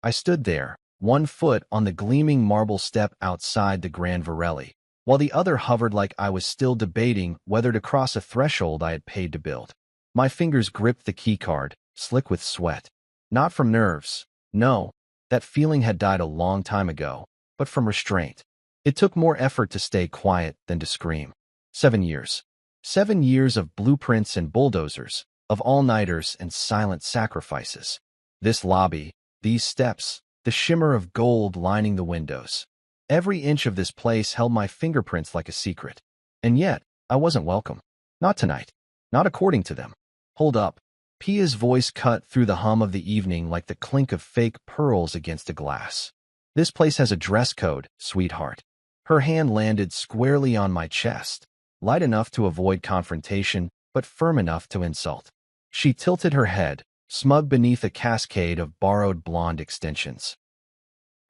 I stood there, one foot on the gleaming marble step outside the Grand Varelli, while the other hovered like I was still debating whether to cross a threshold I had paid to build. My fingers gripped the keycard, slick with sweat. Not from nerves. No, that feeling had died a long time ago, but from restraint. It took more effort to stay quiet than to scream. 7 years. 7 years of blueprints and bulldozers, of all-nighters and silent sacrifices. This lobby, these steps, the shimmer of gold lining the windows. Every inch of this place held my fingerprints like a secret. And yet, I wasn't welcome. Not tonight. Not according to them. Hold up. Pia's voice cut through the hum of the evening like the clink of fake pearls against a glass. This place has a dress code, sweetheart. Her hand landed squarely on my chest, light enough to avoid confrontation, but firm enough to insult. She tilted her head, smug beneath a cascade of borrowed blonde extensions.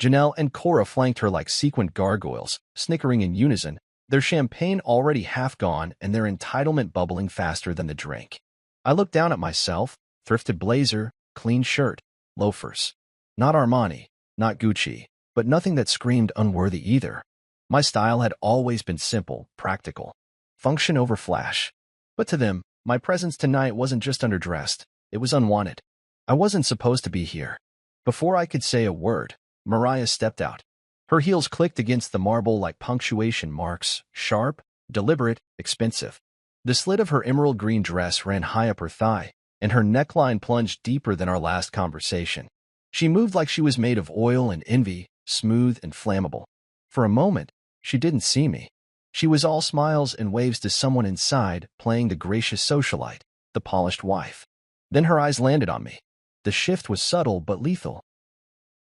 Janelle and Cora flanked her like sequined gargoyles, snickering in unison, their champagne already half gone and their entitlement bubbling faster than the drink. I looked down at myself, thrifted blazer, clean shirt, loafers. Not Armani, not Gucci, but nothing that screamed unworthy either. My style had always been simple, practical. Function over flash. But to them, my presence tonight wasn't just underdressed, it was unwanted. I wasn't supposed to be here. Before I could say a word, Mariah stepped out. Her heels clicked against the marble like punctuation marks, sharp, deliberate, expensive. The slit of her emerald green dress ran high up her thigh, and her neckline plunged deeper than our last conversation. She moved like she was made of oil and envy, smooth and flammable. For a moment, she didn't see me. She was all smiles and waves to someone inside, playing the gracious socialite, the polished wife. Then her eyes landed on me. The shift was subtle but lethal.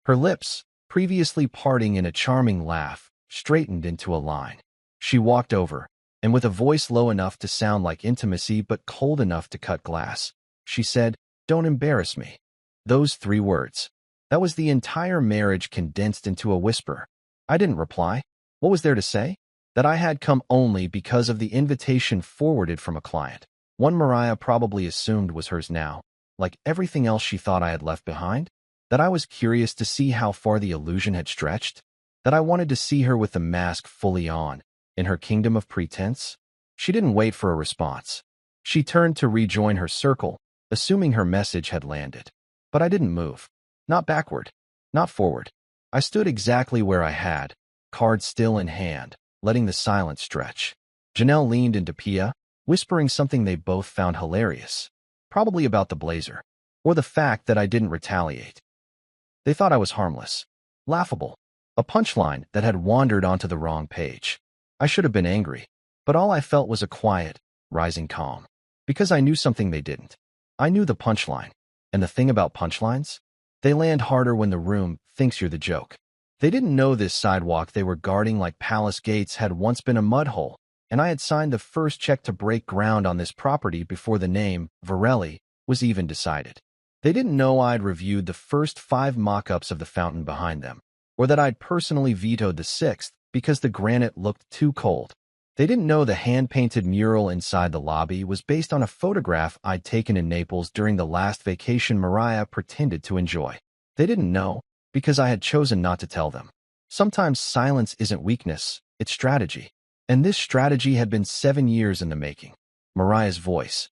Her lips, previously parting in a charming laugh, straightened into a line. She walked over, and with a voice low enough to sound like intimacy but cold enough to cut glass, she said, "Don't embarrass me." Those 3 words. That was the entire marriage condensed into a whisper. I didn't reply. What was there to say? That I had come only because of the invitation forwarded from a client. One Mariah probably assumed was hers now, like everything else she thought I had left behind. That I was curious to see how far the illusion had stretched. That I wanted to see her with the mask fully on, in her kingdom of pretense. She didn't wait for a response. She turned to rejoin her circle, assuming her message had landed. But I didn't move. Not backward. Not forward. I stood exactly where I had, card still in hand, letting the silence stretch. Janelle leaned into Pia, whispering something they both found hilarious. Probably about the blazer, or the fact that I didn't retaliate. They thought I was harmless. Laughable. A punchline that had wandered onto the wrong page. I should have been angry, but all I felt was a quiet, rising calm. Because I knew something they didn't. I knew the punchline. And the thing about punchlines? They land harder when the room thinks you're the joke. They didn't know this sidewalk they were guarding like palace gates had once been a mud hole, and I had signed the first check to break ground on this property before the name, Varelli, was even decided. They didn't know I'd reviewed the first 5 mock-ups of the fountain behind them, or that I'd personally vetoed the 6th because the granite looked too cold. They didn't know the hand-painted mural inside the lobby was based on a photograph I'd taken in Naples during the last vacation Mariah pretended to enjoy. They didn't know, because I had chosen not to tell them. Sometimes silence isn't weakness, it's strategy. And this strategy had been 7 years in the making. Mariah's voice,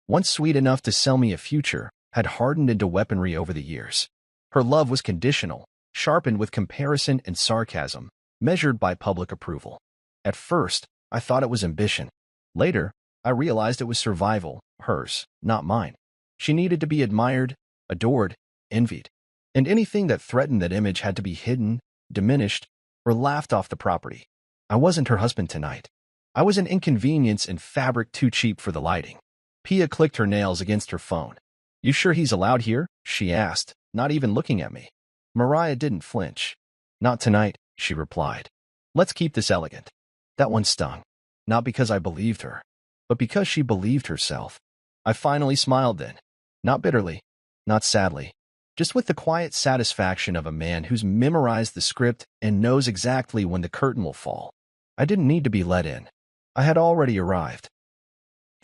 once sweet enough to sell me a future, had hardened into weaponry over the years. Her love was conditional, sharpened with comparison and sarcasm, measured by public approval. At first, I thought it was ambition. Later, I realized it was survival, hers, not mine. She needed to be admired, adored, envied. And anything that threatened that image had to be hidden, diminished, or laughed off the property. I wasn't her husband tonight. I was an inconvenience in fabric too cheap for the lighting. Pia clicked her nails against her phone. "You sure he's allowed here?" she asked, not even looking at me. Mariah didn't flinch. "Not tonight," she replied. "Let's keep this elegant." That one stung. Not because I believed her, but because she believed herself. I finally smiled then. Not bitterly, not sadly. Just with the quiet satisfaction of a man who's memorized the script and knows exactly when the curtain will fall. I didn't need to be let in. I had already arrived.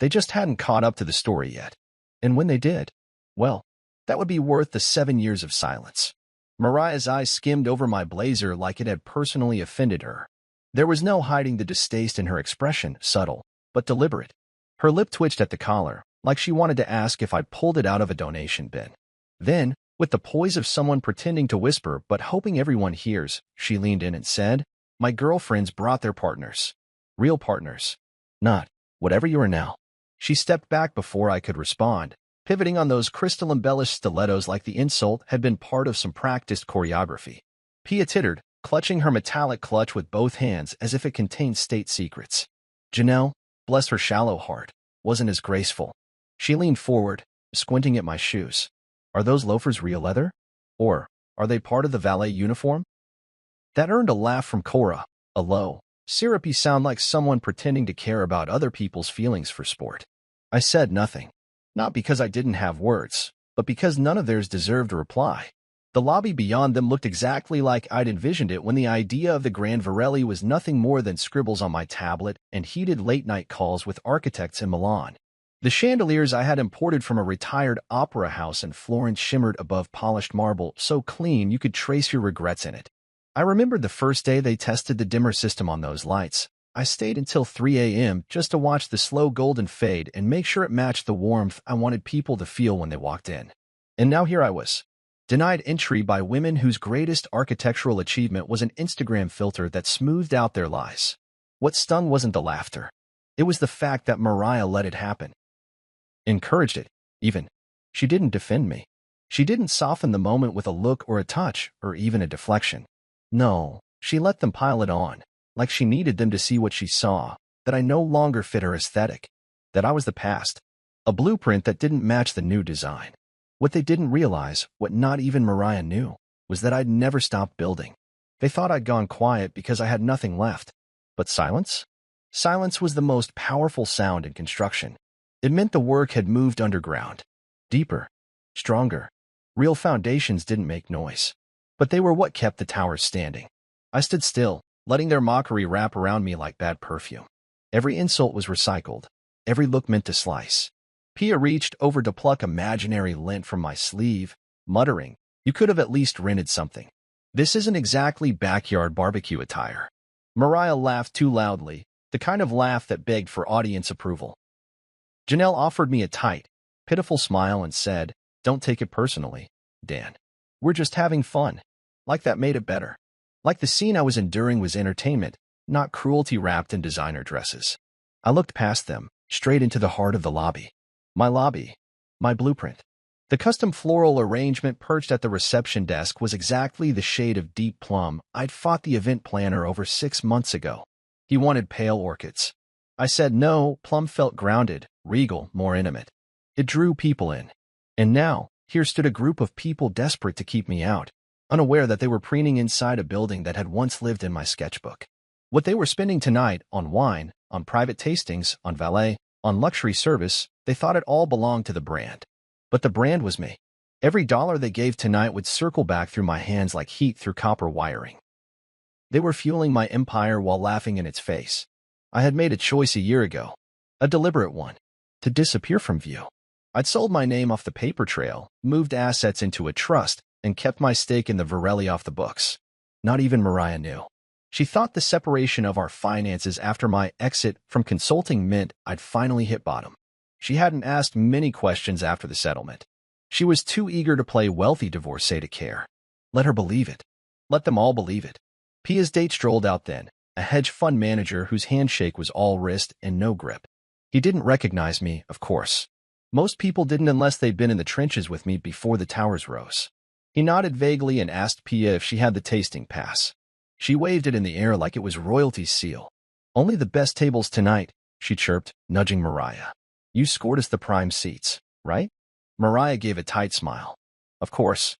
They just hadn't caught up to the story yet. And when they did, well, that would be worth the 7 years of silence. Mariah's eyes skimmed over my blazer like it had personally offended her. There was no hiding the distaste in her expression, subtle, but deliberate. Her lip twitched at the collar, like she wanted to ask if I'd pulled it out of a donation bin. Then, with the poise of someone pretending to whisper but hoping everyone hears, she leaned in and said, "My girlfriends brought their partners. Real partners. Not whatever you are now." She stepped back before I could respond, pivoting on those crystal-embellished stilettos like the insult had been part of some practiced choreography. Pia tittered, clutching her metallic clutch with both hands as if it contained state secrets. Janelle, bless her shallow heart, wasn't as graceful. She leaned forward, squinting at my shoes. Are those loafers real leather? Or are they part of the valet uniform? That earned a laugh from Cora, a low, syrupy sound like someone pretending to care about other people's feelings for sport. I said nothing. Not because I didn't have words, but because none of theirs deserved a reply. The lobby beyond them looked exactly like I'd envisioned it when the idea of the Grand Varelli was nothing more than scribbles on my tablet and heated late-night calls with architects in Milan. The chandeliers I had imported from a retired opera house in Florence shimmered above polished marble, so clean you could trace your regrets in it. I remembered the first day they tested the dimmer system on those lights. I stayed until 3 a.m. just to watch the slow golden fade and make sure it matched the warmth I wanted people to feel when they walked in. And now here I was, denied entry by women whose greatest architectural achievement was an Instagram filter that smoothed out their lies. What stung wasn't the laughter. It was the fact that Mariah let it happen. Encouraged it, even. She didn't defend me. She didn't soften the moment with a look or a touch or even a deflection. No, she let them pile it on, like she needed them to see what she saw, that I no longer fit her aesthetic, that I was the past, a blueprint that didn't match the new design. What they didn't realize, what not even Mariah knew, was that I'd never stopped building. They thought I'd gone quiet because I had nothing left. But silence? Silence was the most powerful sound in construction. It meant the work had moved underground. Deeper. Stronger. Real foundations didn't make noise. But they were what kept the towers standing. I stood still, letting their mockery wrap around me like bad perfume. Every insult was recycled. Every look meant to slice. Pia reached over to pluck imaginary lint from my sleeve, muttering, "You could have at least rented something. This isn't exactly backyard barbecue attire." Mariah laughed too loudly, the kind of laugh that begged for audience approval. Janelle offered me a tight, pitiful smile and said, "Don't take it personally, Dan. We're just having fun." Like that made it better. Like the scene I was enduring was entertainment, not cruelty wrapped in designer dresses. I looked past them, straight into the heart of the lobby. My lobby. My blueprint. The custom floral arrangement perched at the reception desk was exactly the shade of deep plum I'd fought the event planner over 6 months ago. He wanted pale orchids. I said no. Plum felt grounded, regal, more intimate. It drew people in. And now, here stood a group of people desperate to keep me out, unaware that they were preening inside a building that had once lived in my sketchbook. What they were spending tonight on wine, on private tastings, on valet, on luxury service, they thought it all belonged to the brand. But the brand was me. Every dollar they gave tonight would circle back through my hands like heat through copper wiring. They were fueling my empire while laughing in its face. I had made a choice a year ago, a deliberate one, to disappear from view. I'd sold my name off the paper trail, moved assets into a trust, and kept my stake in the Varelli off the books. Not even Mariah knew. She thought the separation of our finances after my exit from consulting meant I'd finally hit bottom. She hadn't asked many questions after the settlement. She was too eager to play wealthy divorcee to care. Let her believe it. Let them all believe it. Pia's date strolled out then, a hedge fund manager whose handshake was all wrist and no grip. He didn't recognize me, of course. Most people didn't unless they'd been in the trenches with me before the towers rose. He nodded vaguely and asked Pia if she had the tasting pass. She waved it in the air like it was royalty's seal. "Only the best tables tonight," she chirped, nudging Mariah. "You scored us the prime seats, right?" Mariah gave a tight smile. "Of course."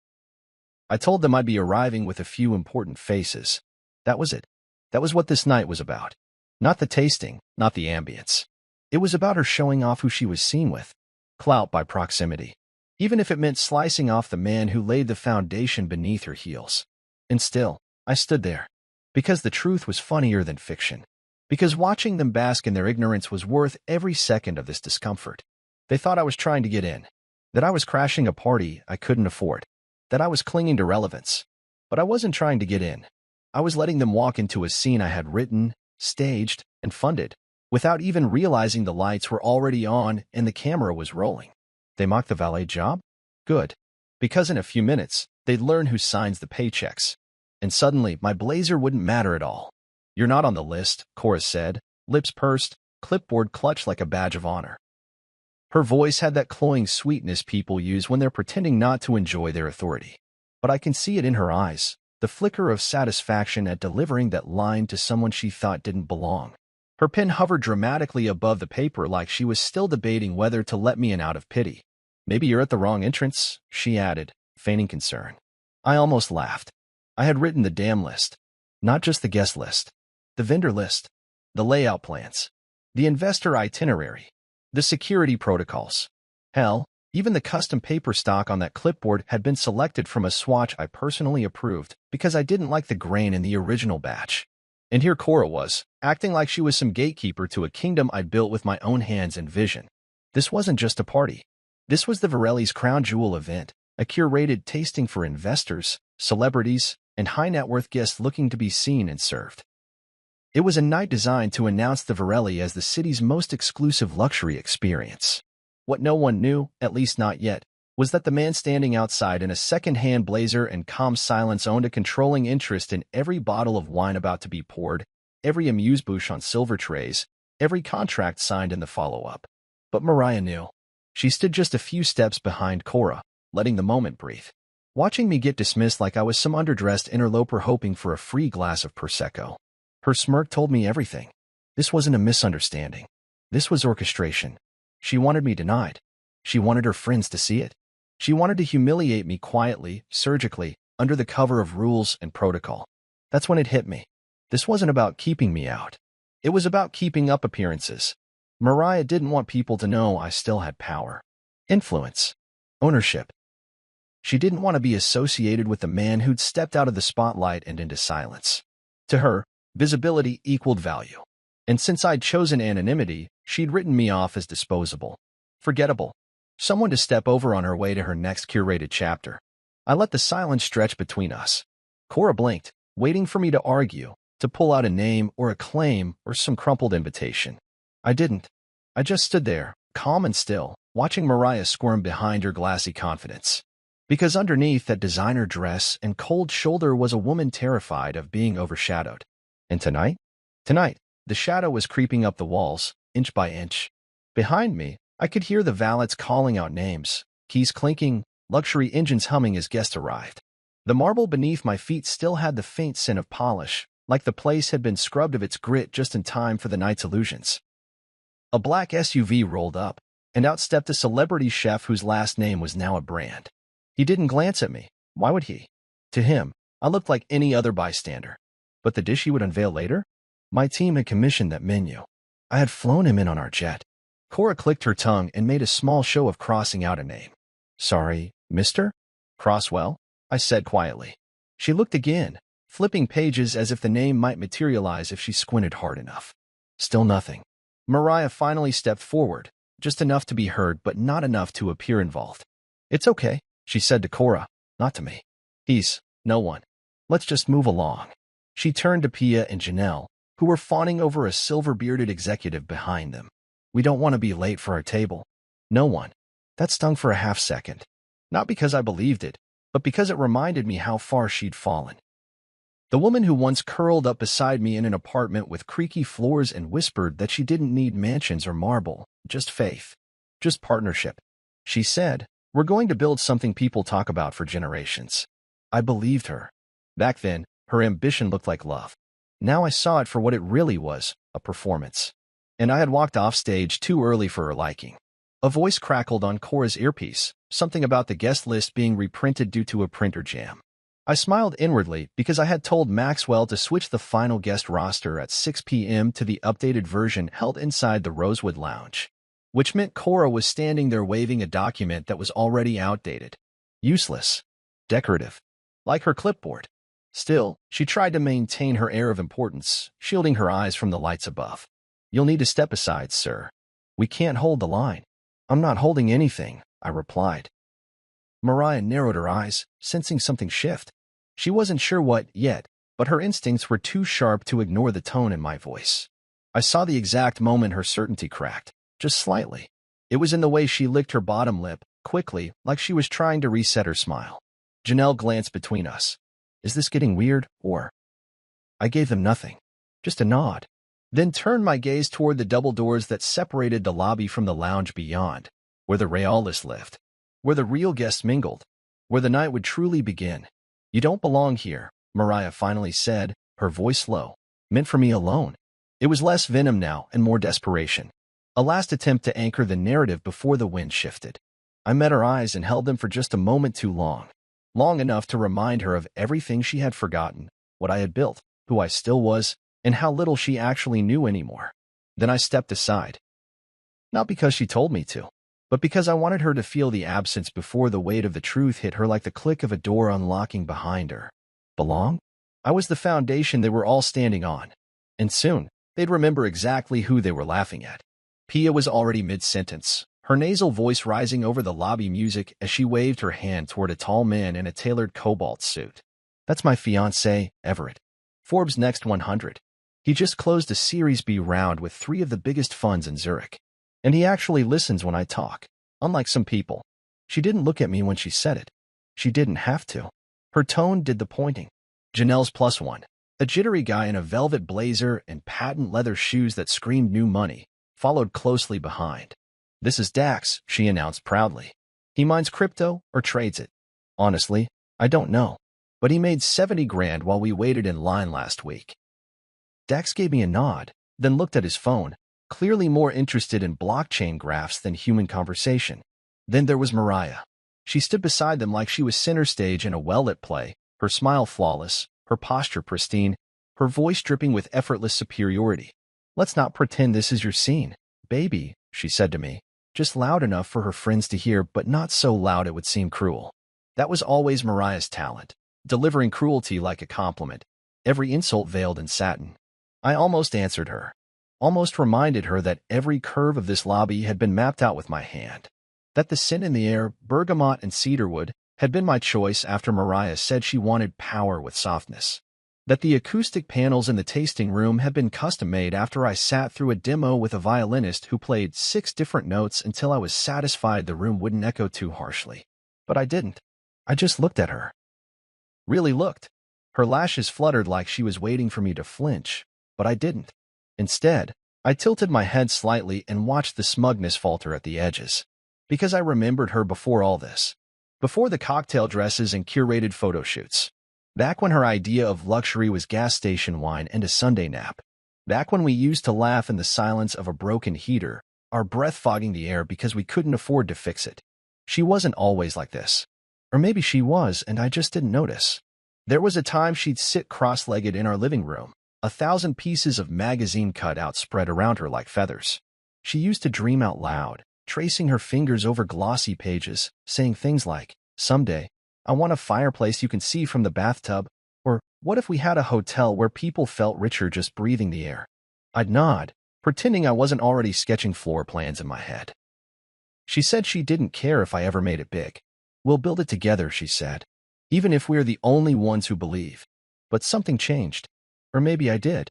I told them I'd be arriving with a few important faces. That was it. That was what this night was about. Not the tasting, not the ambience. It was about her showing off who she was seen with. Clout by proximity. Even if it meant slicing off the man who laid the foundation beneath her heels. And still, I stood there. Because the truth was funnier than fiction. Because watching them bask in their ignorance was worth every second of this discomfort. They thought I was trying to get in. That I was crashing a party I couldn't afford. That I was clinging to relevance. But I wasn't trying to get in. I was letting them walk into a scene I had written, staged, and funded, without even realizing the lights were already on and the camera was rolling. They mocked the valet job? Good. Because in a few minutes, they'd learn who signs the paychecks. And suddenly, my blazer wouldn't matter at all. You're not on the list, Cora said, lips pursed, clipboard clutched like a badge of honor. Her voice had that cloying sweetness people use when they're pretending not to enjoy their authority. But I can see it in her eyes, the flicker of satisfaction at delivering that line to someone she thought didn't belong. Her pen hovered dramatically above the paper like she was still debating whether to let me in out of pity. Maybe you're at the wrong entrance, she added, feigning concern. I almost laughed. I had written the damn list. Not just the guest list. The vendor list. The layout plans. The investor itinerary. The security protocols. Hell, even the custom paper stock on that clipboard had been selected from a swatch I personally approved because I didn't like the grain in the original batch. And here Cora was, acting like she was some gatekeeper to a kingdom I'd built with my own hands and vision. This wasn't just a party. This was the Varelli's crown jewel event, a curated tasting for investors, celebrities, and high-net-worth guests looking to be seen and served. It was a night designed to announce the Varelli as the city's most exclusive luxury experience. What no one knew, at least not yet, was that the man standing outside in a second-hand blazer and calm silence owned a controlling interest in every bottle of wine about to be poured, every amuse-bouche on silver trays, every contract signed in the follow-up. But Mariah knew. She stood just a few steps behind Cora, letting the moment breathe, watching me get dismissed like I was some underdressed interloper hoping for a free glass of Prosecco. Her smirk told me everything. This wasn't a misunderstanding. This was orchestration. She wanted me denied. She wanted her friends to see it. She wanted to humiliate me quietly, surgically, under the cover of rules and protocol. That's when it hit me. This wasn't about keeping me out. It was about keeping up appearances. Mariah didn't want people to know I still had power, influence, ownership. She didn't want to be associated with the man who'd stepped out of the spotlight and into silence. To her, visibility equaled value. And since I'd chosen anonymity, she'd written me off as disposable, forgettable, someone to step over on her way to her next curated chapter. I let the silence stretch between us. Cora blinked, waiting for me to argue, to pull out a name or a claim or some crumpled invitation. I didn't. I just stood there, calm and still, watching Mariah squirm behind her glassy confidence. Because underneath that designer dress and cold shoulder was a woman terrified of being overshadowed. And tonight? Tonight, the shadow was creeping up the walls, inch by inch. Behind me, I could hear the valets calling out names, keys clinking, luxury engines humming as guests arrived. The marble beneath my feet still had the faint scent of polish, like the place had been scrubbed of its grit just in time for the night's illusions. A black SUV rolled up, and out stepped a celebrity chef whose last name was now a brand. He didn't glance at me. Why would he? To him, I looked like any other bystander. But the dish he would unveil later? My team had commissioned that menu. I had flown him in on our jet. Cora clicked her tongue and made a small show of crossing out a name. Sorry, Mr. Crosswell, I said quietly. She looked again, flipping pages as if the name might materialize if she squinted hard enough. Still nothing. Mariah finally stepped forward, just enough to be heard but not enough to appear involved. It's okay, she said to Cora, not to me. He's no one. Let's just move along. She turned to Pia and Janelle, who were fawning over a silver-bearded executive behind them. We don't want to be late for our table. No one. That stung for a half second. Not because I believed it, but because it reminded me how far she'd fallen. The woman who once curled up beside me in an apartment with creaky floors and whispered that she didn't need mansions or marble, just faith, just partnership. She said, we're going to build something people talk about for generations. I believed her. Back then, her ambition looked like love. Now I saw it for what it really was, a performance. And I had walked off stage too early for her liking. A voice crackled on Cora's earpiece, something about the guest list being reprinted due to a printer jam. I smiled inwardly because I had told Maxwell to switch the final guest roster at 6 p.m. to the updated version held inside the Rosewood Lounge, which meant Cora was standing there waving a document that was already outdated. Useless. Decorative. Like her clipboard. Still, she tried to maintain her air of importance, shielding her eyes from the lights above. You'll need to step aside, sir. We can't hold the line. I'm not holding anything, I replied. Mariah narrowed her eyes, sensing something shift. She wasn't sure what yet, but her instincts were too sharp to ignore the tone in my voice. I saw the exact moment her certainty cracked, just slightly. It was in the way she licked her bottom lip, quickly, like she was trying to reset her smile. Janelle glanced between us. Is this getting weird, or? I gave them nothing, just a nod, then turned my gaze toward the double doors that separated the lobby from the lounge beyond, where the Reales lived, where the real guests mingled, where the night would truly begin. You don't belong here, Mariah finally said, her voice low. Meant for me alone. It was less venom now and more desperation. A last attempt to anchor the narrative before the wind shifted. I met her eyes and held them for just a moment too long. Long enough to remind her of everything she had forgotten, what I had built, who I still was, and how little she actually knew anymore. Then I stepped aside. Not because she told me to, but because I wanted her to feel the absence before the weight of the truth hit her like the click of a door unlocking behind her. Belong? I was the foundation they were all standing on. And soon, they'd remember exactly who they were laughing at. Pia was already mid-sentence, her nasal voice rising over the lobby music as she waved her hand toward a tall man in a tailored cobalt suit. That's my fiancé, Everett. Forbes' Next 100. He just closed a Series B round with 3 of the biggest funds in Zurich. And he actually listens when I talk, unlike some people. She didn't look at me when she said it. She didn't have to. Her tone did the pointing. Janelle's +1, a jittery guy in a velvet blazer and patent leather shoes that screamed new money, followed closely behind. This is Dax, she announced proudly. He mines crypto or trades it. Honestly, I don't know. But he made 70 grand while we waited in line last week. Dax gave me a nod, then looked at his phone, clearly more interested in blockchain graphs than human conversation. Then there was Mariah. She stood beside them like she was center stage in a well-lit play, her smile flawless, her posture pristine, her voice dripping with effortless superiority. Let's not pretend this is your scene, baby, she said to me, just loud enough for her friends to hear but not so loud it would seem cruel. That was always Mariah's talent, delivering cruelty like a compliment, every insult veiled in satin. I almost answered her. Almost reminded her that every curve of this lobby had been mapped out with my hand. That the scent in the air, bergamot and cedarwood, had been my choice after Mariah said she wanted power with softness. That the acoustic panels in the tasting room had been custom-made after I sat through a demo with a violinist who played 6 different notes until I was satisfied the room wouldn't echo too harshly. But I didn't. I just looked at her. Really looked. Her lashes fluttered like she was waiting for me to flinch, but I didn't. Instead, I tilted my head slightly and watched the smugness falter at the edges. Because I remembered her before all this. Before the cocktail dresses and curated photo shoots. Back when her idea of luxury was gas station wine and a Sunday nap. Back when we used to laugh in the silence of a broken heater, our breath fogging the air because we couldn't afford to fix it. She wasn't always like this. Or maybe she was and I just didn't notice. There was a time she'd sit cross-legged in our living room, 1,000 pieces of magazine cutouts spread around her like feathers. She used to dream out loud, tracing her fingers over glossy pages, saying things like, someday, I want a fireplace you can see from the bathtub, or what if we had a hotel where people felt richer just breathing the air? I'd nod, pretending I wasn't already sketching floor plans in my head. She said she didn't care if I ever made it big. We'll build it together, she said, even if we're the only ones who believe. But something changed. Or maybe I did.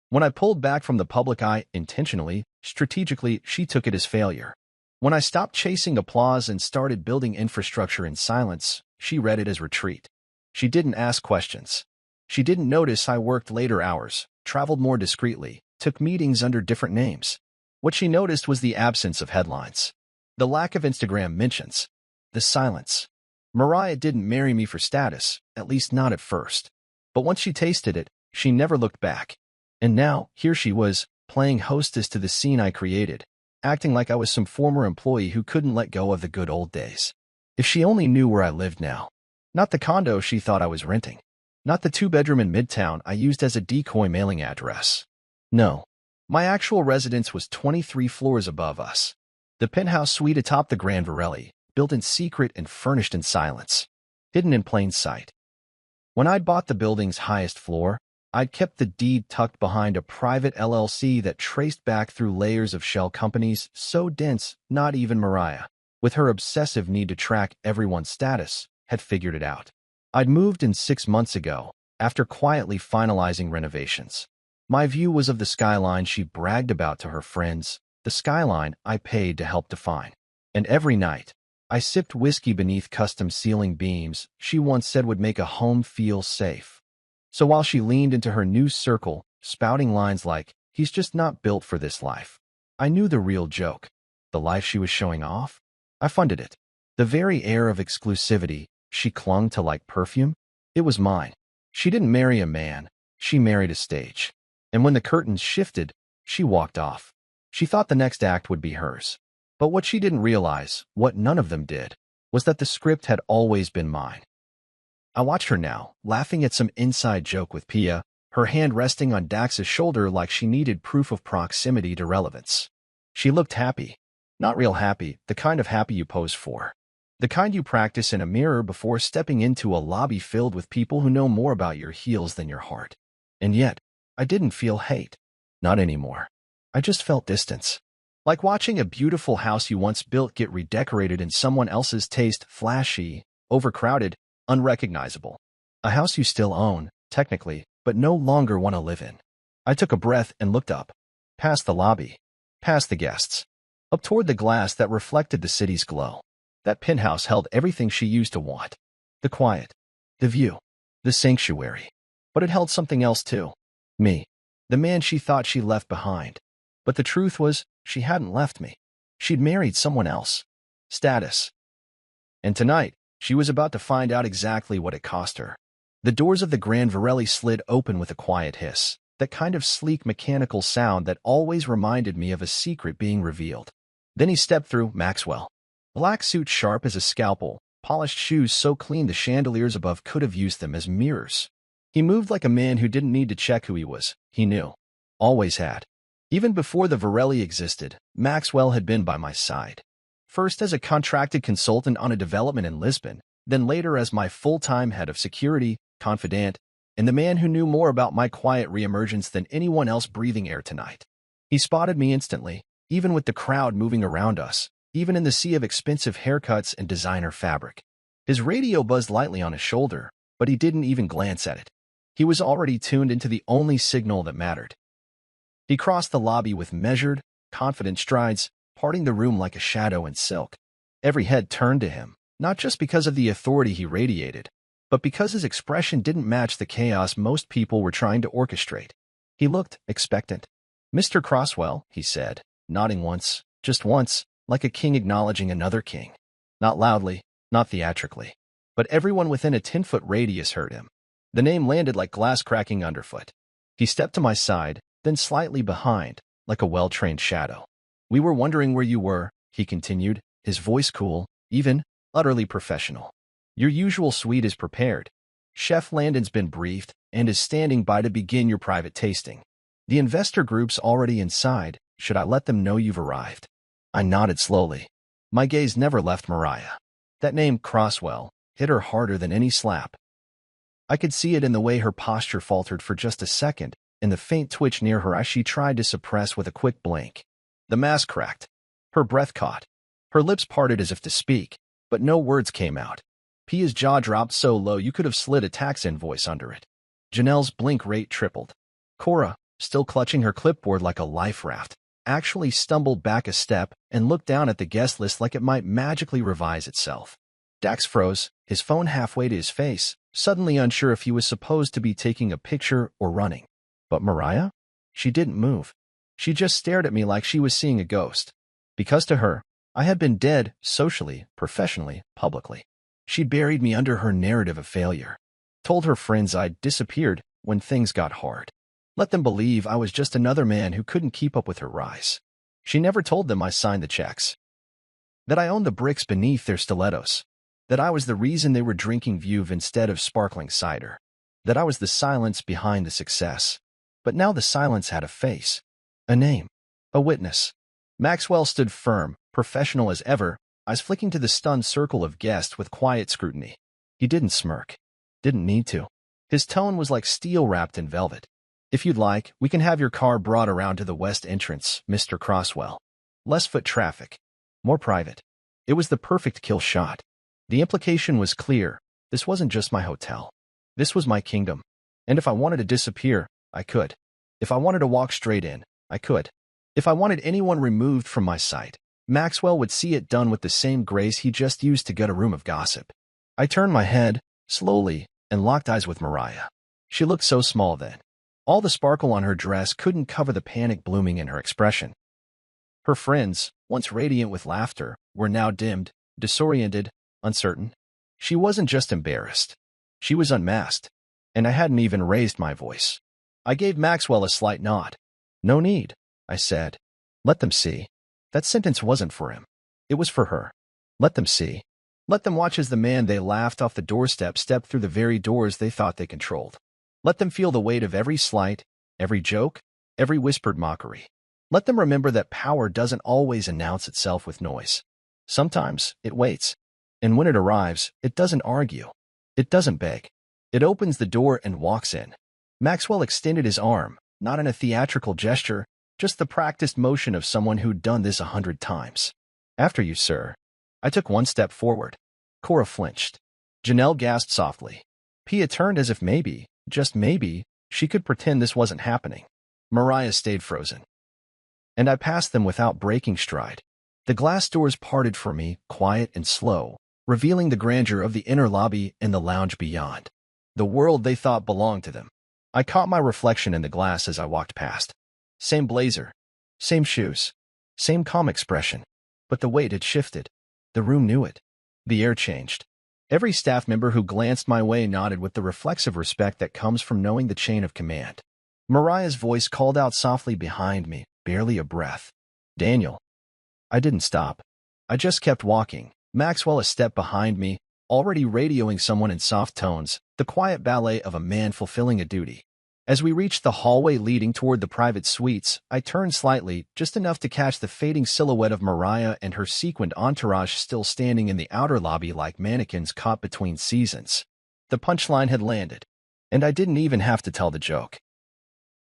When I pulled back from the public eye intentionally, strategically, she took it as failure. When I stopped chasing applause and started building infrastructure in silence, she read it as retreat. She didn't ask questions. She didn't notice I worked later hours, traveled more discreetly, took meetings under different names. What she noticed was the absence of headlines. The lack of Instagram mentions. The silence. Mariah didn't marry me for status, at least not at first. But once she tasted it, she never looked back. And now, here she was, playing hostess to the scene I created, acting like I was some former employee who couldn't let go of the good old days. If she only knew where I lived now. Not the condo she thought I was renting. Not the 2-bedroom in Midtown I used as a decoy mailing address. No. My actual residence was 23 floors above us. The penthouse suite atop the Grand Varelli, built in secret and furnished in silence. Hidden in plain sight. When I'd bought the building's highest floor, I'd kept the deed tucked behind a private LLC that traced back through layers of shell companies so dense not even Mariah, with her obsessive need to track everyone's status, had figured it out. I'd moved in 6 months ago, after quietly finalizing renovations. My view was of the skyline she bragged about to her friends, the skyline I paid to help define. And every night, I sipped whiskey beneath custom ceiling beams she once said would make a home feel safe. So while she leaned into her new circle, spouting lines like, "He's just not built for this life," I knew the real joke. The life she was showing off? I funded it. The very air of exclusivity she clung to like perfume? It was mine. She didn't marry a man. She married a stage. And when the curtains shifted, she walked off. She thought the next act would be hers. But what she didn't realize, what none of them did, was that the script had always been mine. I watched her now, laughing at some inside joke with Pia, her hand resting on Dax's shoulder like she needed proof of proximity to relevance. She looked happy. Not real happy, the kind of happy you pose for. The kind you practice in a mirror before stepping into a lobby filled with people who know more about your heels than your heart. And yet, I didn't feel hate. Not anymore. I just felt distance. Like watching a beautiful house you once built get redecorated in someone else's taste, flashy, overcrowded, unrecognizable. A house you still own, technically, but no longer want to live in. I took a breath and looked up. Past the lobby. Past the guests. Up toward the glass that reflected the city's glow. That penthouse held everything she used to want. The quiet. The view. The sanctuary. But it held something else too. Me. The man she thought she left behind. But the truth was, she hadn't left me. She'd married someone else. Status. And tonight, she was about to find out exactly what it cost her. The doors of the Grand Varelli slid open with a quiet hiss, that kind of sleek mechanical sound that always reminded me of a secret being revealed. Then he stepped through, Maxwell. Black suit sharp as a scalpel, polished shoes so clean the chandeliers above could have used them as mirrors. He moved like a man who didn't need to check who he was. He knew. Always had. Even before the Varelli existed, Maxwell had been by my side. First as a contracted consultant on a development in Lisbon, then later as my full-time head of security, confidant, and the man who knew more about my quiet reemergence than anyone else breathing air tonight. He spotted me instantly, even with the crowd moving around us, even in the sea of expensive haircuts and designer fabric. His radio buzzed lightly on his shoulder, but he didn't even glance at it. He was already tuned into the only signal that mattered. He crossed the lobby with measured, confident strides, parting the room like a shadow in silk. Every head turned to him, not just because of the authority he radiated, but because his expression didn't match the chaos most people were trying to orchestrate. He looked expectant. "Mr. Crosswell," he said, nodding once, just once, like a king acknowledging another king. Not loudly, not theatrically. But everyone within a 10-foot radius heard him. The name landed like glass cracking underfoot. He stepped to my side, then slightly behind, like a well-trained shadow. "We were wondering where you were," he continued, his voice cool, even, utterly professional. "Your usual suite is prepared. Chef Landon's been briefed and is standing by to begin your private tasting. The investor group's already inside. Should I let them know you've arrived?" I nodded slowly. My gaze never left Mariah. That name, Crosswell, hit her harder than any slap. I could see it in the way her posture faltered for just a second, in the faint twitch near her eyes she tried to suppress with a quick blink. The mask cracked. Her breath caught. Her lips parted as if to speak, but no words came out. Pia's jaw dropped so low you could have slid a tax invoice under it. Janelle's blink rate tripled. Cora, still clutching her clipboard like a life raft, actually stumbled back a step and looked down at the guest list like it might magically revise itself. Dax froze, his phone halfway to his face, suddenly unsure if he was supposed to be taking a picture or running. But Mariah? She didn't move. She just stared at me like she was seeing a ghost. Because to her, I had been dead, socially, professionally, publicly. She'd buried me under her narrative of failure. Told her friends I'd disappeared when things got hard. Let them believe I was just another man who couldn't keep up with her rise. She never told them I signed the checks. That I owned the bricks beneath their stilettos. That I was the reason they were drinking Veuve instead of sparkling cider. That I was the silence behind the success. But now the silence had a face. A name. A witness. Maxwell stood firm, professional as ever, eyes flicking to the stunned circle of guests with quiet scrutiny. He didn't smirk. Didn't need to. His tone was like steel wrapped in velvet. "If you'd like, we can have your car brought around to the west entrance, Mr. Crosswell. Less foot traffic. More private." It was the perfect kill shot. The implication was clear. This wasn't just my hotel. This was my kingdom. And if I wanted to disappear, I could. If I wanted to walk straight in, I could. If I wanted anyone removed from my sight, Maxwell would see it done with the same grace he just used to gut a room of gossip. I turned my head, slowly, and locked eyes with Mariah. She looked so small then. All the sparkle on her dress couldn't cover the panic blooming in her expression. Her friends, once radiant with laughter, were now dimmed, disoriented, uncertain. She wasn't just embarrassed. She was unmasked. And I hadn't even raised my voice. I gave Maxwell a slight nod. "No need," I said. "Let them see." That sentence wasn't for him. It was for her. Let them see. Let them watch as the man they laughed off the doorstep stepped through the very doors they thought they controlled. Let them feel the weight of every slight, every joke, every whispered mockery. Let them remember that power doesn't always announce itself with noise. Sometimes it waits. And when it arrives, it doesn't argue. It doesn't beg. It opens the door and walks in. Maxwell extended his arm, not in a theatrical gesture, just the practiced motion of someone who'd done this 100 times. "After you, sir." I took one step forward. Cora flinched. Janelle gasped softly. Pia turned as if maybe, just maybe, she could pretend this wasn't happening. Mariah stayed frozen. And I passed them without breaking stride. The glass doors parted for me, quiet and slow, revealing the grandeur of the inner lobby and the lounge beyond. The world they thought belonged to them. I caught my reflection in the glass as I walked past. Same blazer, same shoes, same calm expression. But the weight had shifted. The room knew it. The air changed. Every staff member who glanced my way nodded with the reflexive respect that comes from knowing the chain of command. Mariah's voice called out softly behind me, barely a breath. "Daniel." I didn't stop. I just kept walking, Maxwell a step behind me, already radioing someone in soft tones, the quiet ballet of a man fulfilling a duty. As we reached the hallway leading toward the private suites, I turned slightly, just enough to catch the fading silhouette of Mariah and her sequined entourage still standing in the outer lobby like mannequins caught between seasons. The punchline had landed, and I didn't even have to tell the joke.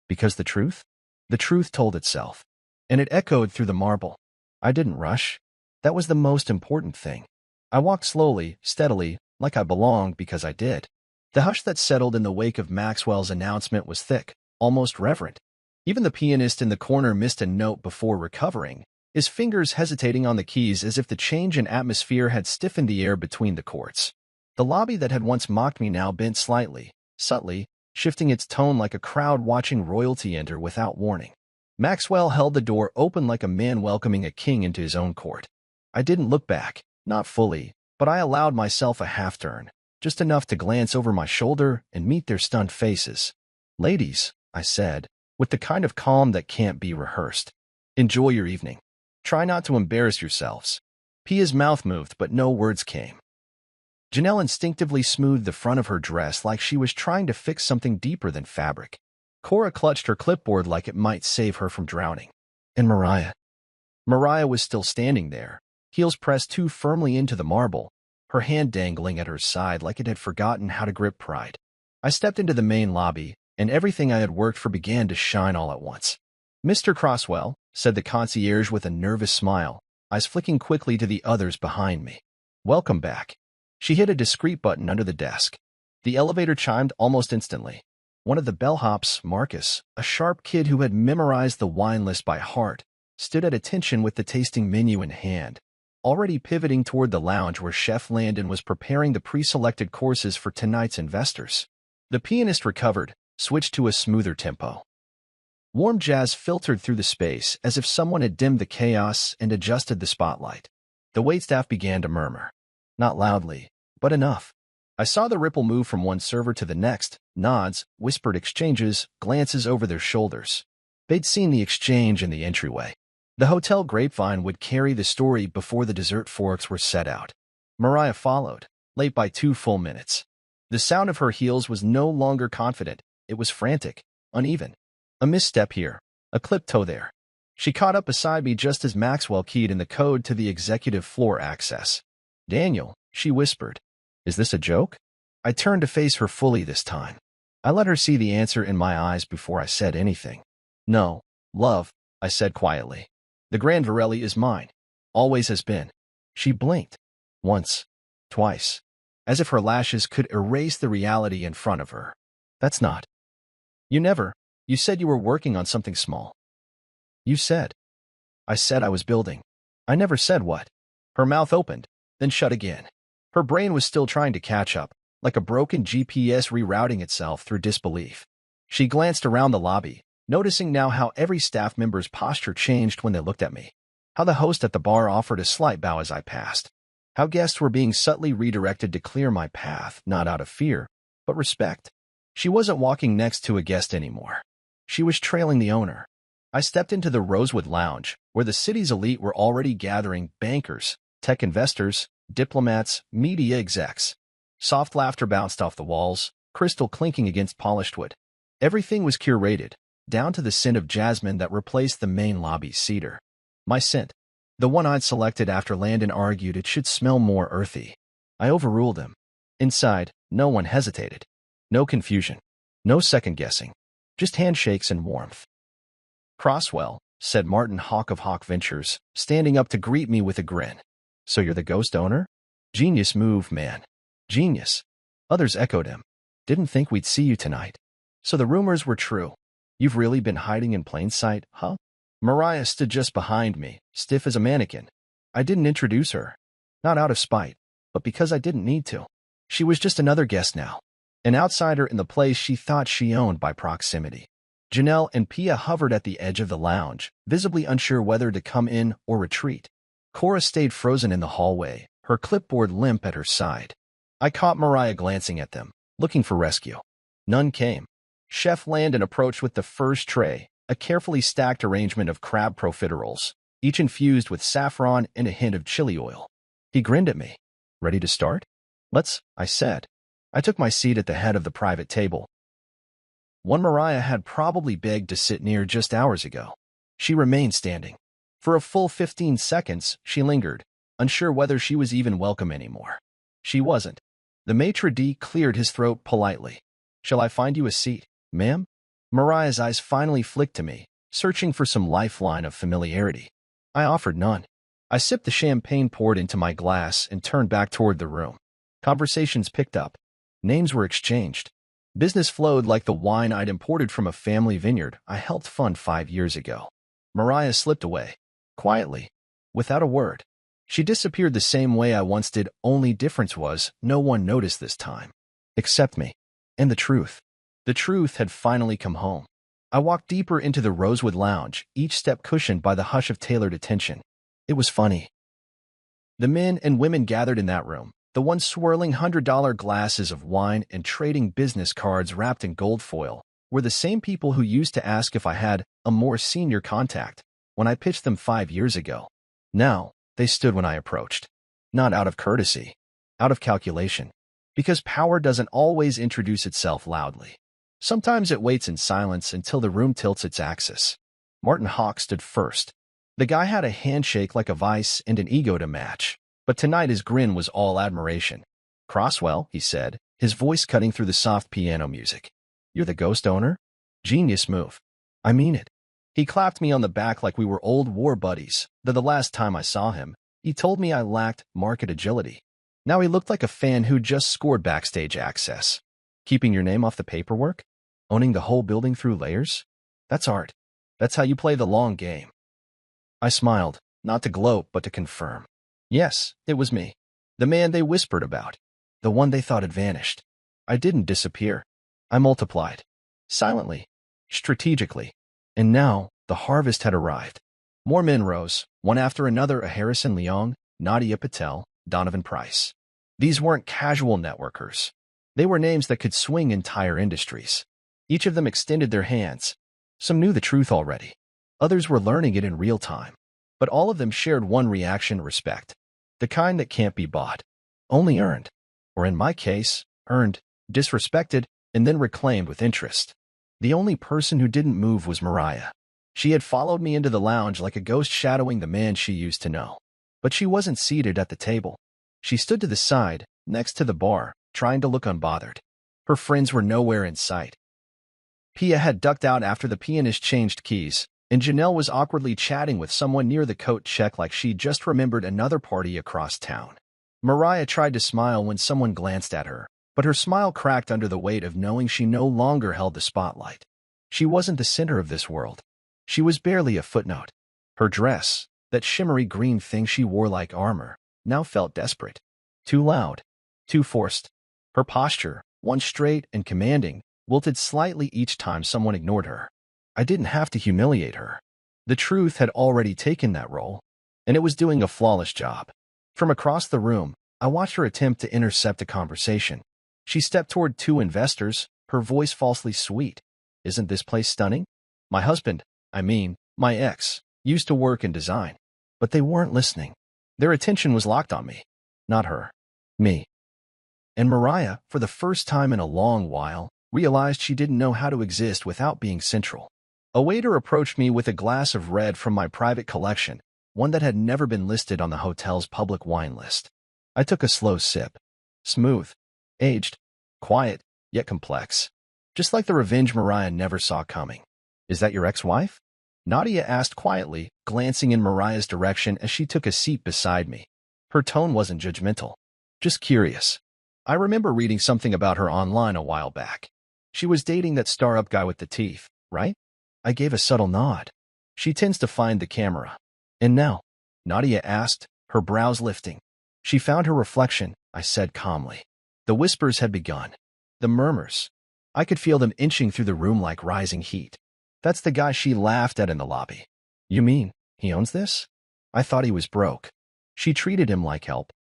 Because the truth? The truth told itself, and it echoed through the marble. I didn't rush. That was the most important thing. I walked slowly, steadily, like I belonged because I did. The hush that settled in the wake of Maxwell's announcement was thick, almost reverent. Even the pianist in the corner missed a note before recovering, his fingers hesitating on the keys as if the change in atmosphere had stiffened the air between the chords. The lobby that had once mocked me now bent slightly, subtly, shifting its tone like a crowd watching royalty enter without warning. Maxwell held the door open like a man welcoming a king into his own court. I didn't look back, not fully, but I allowed myself a half-turn, just enough to glance over my shoulder and meet their stunned faces. "Ladies," I said, with the kind of calm that can't be rehearsed. "Enjoy your evening. Try not to embarrass yourselves." Pia's mouth moved, but no words came. Janelle instinctively smoothed the front of her dress like she was trying to fix something deeper than fabric. Cora clutched her clipboard like it might save her from drowning. And Mariah? Mariah was still standing there, heels pressed too firmly into the marble, her hand dangling at her side like it had forgotten how to grip pride. I stepped into the main lobby, and everything I had worked for began to shine all at once. "Mr. Crosswell," said the concierge with a nervous smile, eyes flicking quickly to the others behind me. "Welcome back." She hit a discreet button under the desk. The elevator chimed almost instantly. One of the bellhops, Marcus, a sharp kid who had memorized the wine list by heart, stood at attention with the tasting menu in hand, already pivoting toward the lounge where Chef Landon was preparing the pre-selected courses for tonight's investors. The pianist recovered, switched to a smoother tempo. Warm jazz filtered through the space as if someone had dimmed the chaos and adjusted the spotlight. The waitstaff began to murmur. Not loudly, but enough. I saw the ripple move from one server to the next, nods, whispered exchanges, glances over their shoulders. They'd seen the exchange in the entryway. The hotel grapevine would carry the story before the dessert forks were set out. Mariah followed, late by 2 full minutes. The sound of her heels was no longer confident. It was frantic, uneven. A misstep here, a clipped toe there. She caught up beside me just as Maxwell keyed in the code to the executive floor access. "Daniel," she whispered. "Is this a joke?" I turned to face her fully this time. I let her see the answer in my eyes before I said anything. "No, love," I said quietly. "The Grand Varelli is mine. Always has been." She blinked. Once. Twice. as if her lashes could erase the reality in front of her. That's not. You said you were working on something small. You said. I said I was building. I never said what. Her mouth opened, then shut again. Her brain was still trying to catch up, like a broken GPS rerouting itself through disbelief. She glanced around the lobby, noticing now how every staff member's posture changed when they looked at me. How the host at the bar offered a slight bow as I passed. How guests were being subtly redirected to clear my path, not out of fear, but respect. She wasn't walking next to a guest anymore. She was trailing the owner. I stepped into the Rosewood Lounge, where the city's elite were already gathering: bankers, tech investors, diplomats, media execs. Soft laughter bounced off the walls, crystal clinking against polished wood. Everything was curated, down to the scent of jasmine that replaced the main lobby's cedar. My scent. The one I'd selected after Landon argued it should smell more earthy. I overruled him. Inside, no one hesitated. No confusion. No second-guessing. Just handshakes and warmth. Crosswell, said Martin Hawk of Hawk Ventures, standing up to greet me with a grin. So you're the ghost owner? Genius move, man. Genius. Others echoed him. Didn't think we'd see you tonight. So the rumors were true. You've really been hiding in plain sight, huh? Mariah stood just behind me, stiff as a mannequin. I didn't introduce her. Not out of spite, but because I didn't need to. She was just another guest now. An outsider in the place she thought she owned by proximity. Janelle and Pia hovered at the edge of the lounge, visibly unsure whether to come in or retreat. Cora stayed frozen in the hallway, her clipboard limp at her side. I caught Mariah glancing at them, looking for rescue. None came. Chef Landon approached with the first tray, a carefully stacked arrangement of crab profiteroles, each infused with saffron and a hint of chili oil. He grinned at me. Ready to start? Let's, I said. I took my seat at the head of the private table. One Mariah had probably begged to sit near just hours ago. She remained standing. For a full 15 seconds, she lingered, unsure whether she was even welcome anymore. She wasn't. The maitre d' cleared his throat politely. Shall I find you a seat, ma'am? Mariah's eyes finally flicked to me, searching for some lifeline of familiarity. I offered none. I sipped the champagne poured into my glass and turned back toward the room. Conversations picked up. Names were exchanged. Business flowed like the wine I'd imported from a family vineyard I helped fund 5 years ago. Mariah slipped away, quietly, without a word. She disappeared the same way I once did, only difference was no one noticed this time. Except me. And the truth. The truth had finally come home. I walked deeper into the Rosewood Lounge, each step cushioned by the hush of tailored attention. It was funny. The men and women gathered in that room, the ones swirling $100 glasses of wine and trading business cards wrapped in gold foil, were the same people who used to ask if I had a more senior contact when I pitched them 5 years ago. Now, they stood when I approached. Not out of courtesy, out of calculation. Because power doesn't always introduce itself loudly. Sometimes it waits in silence until the room tilts its axis. Martin Hawk stood first. The guy had a handshake like a vice and an ego to match, but tonight his grin was all admiration. Crosswell, he said, his voice cutting through the soft piano music. You're the ghost owner? Genius move. I mean it. He clapped me on the back like we were old war buddies, though the last time I saw him, he told me I lacked market agility. Now he looked like a fan who just scored backstage access. Keeping your name off the paperwork? Owning the whole building through layers? That's art. That's how you play the long game. I smiled, not to gloat but to confirm. Yes, it was me. The man they whispered about. The one they thought had vanished. I didn't disappear. I multiplied. Silently. Strategically. And now, the harvest had arrived. More men rose, one after another: a Harrison Leong, Nadia Patel, Donovan Price. These weren't casual networkers. They were names that could swing entire industries. Each of them extended their hands. Some knew the truth already. Others were learning it in real time. But all of them shared one reaction: respect. The kind that can't be bought. Only earned. Or in my case, earned, disrespected, and then reclaimed with interest. The only person who didn't move was Mariah. She had followed me into the lounge like a ghost shadowing the man she used to know. But she wasn't seated at the table. She stood to the side, next to the bar, trying to look unbothered. Her friends were nowhere in sight. Pia had ducked out after the pianist changed keys, and Janelle was awkwardly chatting with someone near the coat check like she'd just remembered another party across town. Mariah tried to smile when someone glanced at her, but her smile cracked under the weight of knowing she no longer held the spotlight. She wasn't the center of this world. She was barely a footnote. Her dress, that shimmery green thing she wore like armor, now felt desperate. Too loud. Too forced. Her posture, once straight and commanding, wilted slightly each time someone ignored her. I didn't have to humiliate her. The truth had already taken that role, and it was doing a flawless job. From across the room, I watched her attempt to intercept a conversation. She stepped toward two investors, her voice falsely sweet. "Isn't this place stunning? My husband, my ex, used to work in design." But they weren't listening. Their attention was locked on me. Not her. Me. And Mariah, for the first time in a long while, realized she didn't know how to exist without being central. A waiter approached me with a glass of red from my private collection, one that had never been listed on the hotel's public wine list. I took a slow sip. Smooth. Aged. Quiet, yet complex. Just like the revenge Mariah never saw coming. "Is that your ex-wife?" Nadia asked quietly, glancing in Mariah's direction as she took a seat beside me. Her tone wasn't judgmental, just curious. I remember reading something about her online a while back. She was dating that star-up guy with the teeth, right? I gave a subtle nod. "She tends to find the camera." "And now?" Nadia asked, her brows lifting. "She found her reflection," I said calmly. The whispers had begun. The murmurs. I could feel them inching through the room like rising heat. "That's the guy she laughed at in the lobby." "You mean, he owns this?" "I thought he was broke." She treated him like help.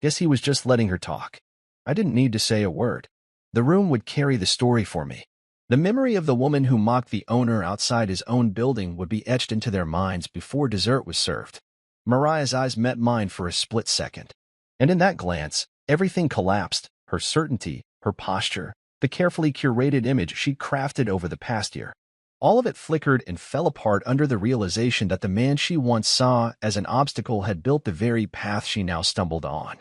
Guess he was just letting her talk. I didn't need to say a word. The room would carry the story for me. The memory of the woman who mocked the owner outside his own building would be etched into their minds before dessert was served. Mariah's eyes met mine for a split second. And in that glance, everything collapsed, her certainty, her posture, the carefully curated image she crafted over the past year. All of it flickered and fell apart under the realization that the man she once saw as an obstacle had built the very path she now stumbled on.